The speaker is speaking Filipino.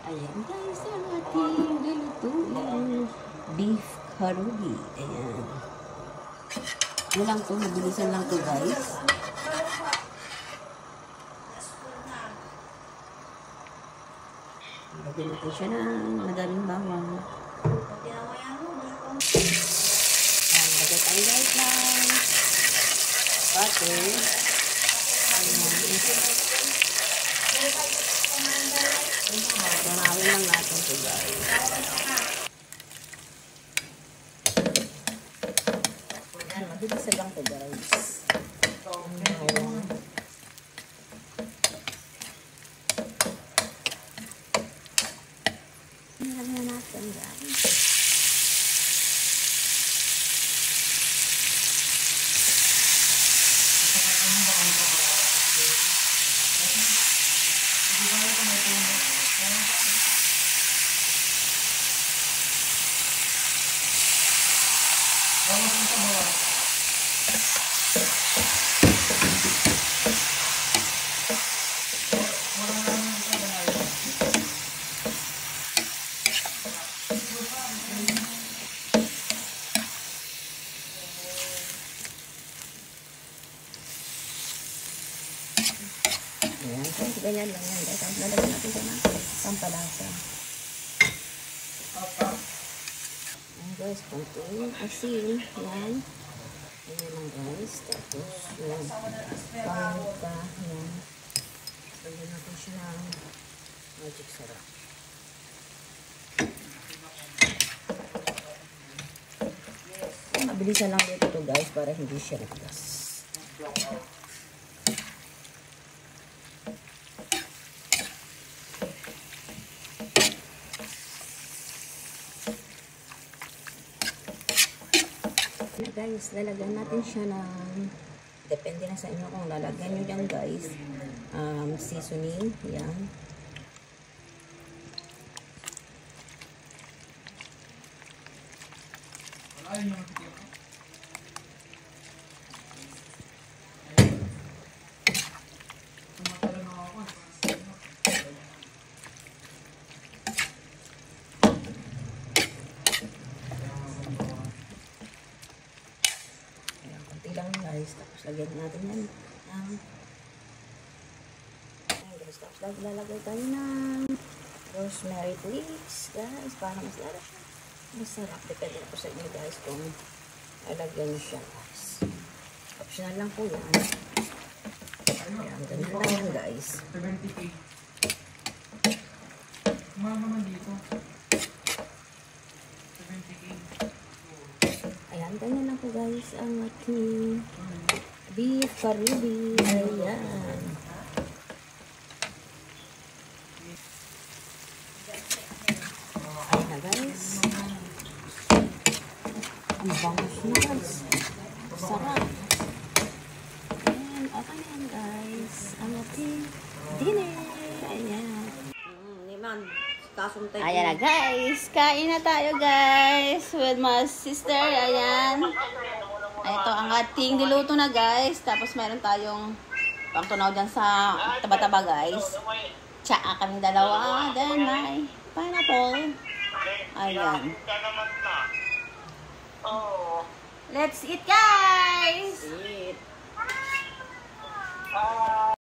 Ayan guys, ang ating nilutuin beef karubi. Ayan. Ano lang to, mabilisan lang to guys. Lagyan natin siya ng madaming bawang. Ayan, lagyan tayo guys ng butter. Damawin lang natin ito guys. Ayan, mabilis lang ito guys. Nilagyan natin guys. Ayan, so ganyan lang yan guys. Lalagyan natin ito na pampalasa. Ayan guys, konting asin. Yan. Ayan lang guys. Tapos yung pamuka. Ayan. Lagyan natin siya ng magic sarap. Mabilisan lang dito to guys para hindi siya naglas. Guys, lalagyan natin siya ng, depende na sa inyo kung lalagyan nyo dyan guys, seasoning, yan. Lang guys, tapos lagyan natin yan guys, tapos lalagay tayo ng rosemary leaves guys, para mas lalo siya masarap. Depende po sa inyo guys kung lalagyan nyo siya guys, optional lang po yan. Ayan, ganyan lang yan guys. 70k mahal naman dito. 70k. Ayan, ganyan lang po guys ang ating beef karubi. Ayan. Ayan na guys. Ang bangus na guys. Sarap. Ayan, okay na yan guys. Ang ating dinner. Ayan. Ayan na guys. Kain na tayo guys. With my sister. Ayan. Ito ang ating niluto na guys. Tapos meron tayong pangtunaw dyan sa taba-taba guys. Tsaka kaming dalawa. Then may pineapple. Ayan. Let's eat guys! Eat.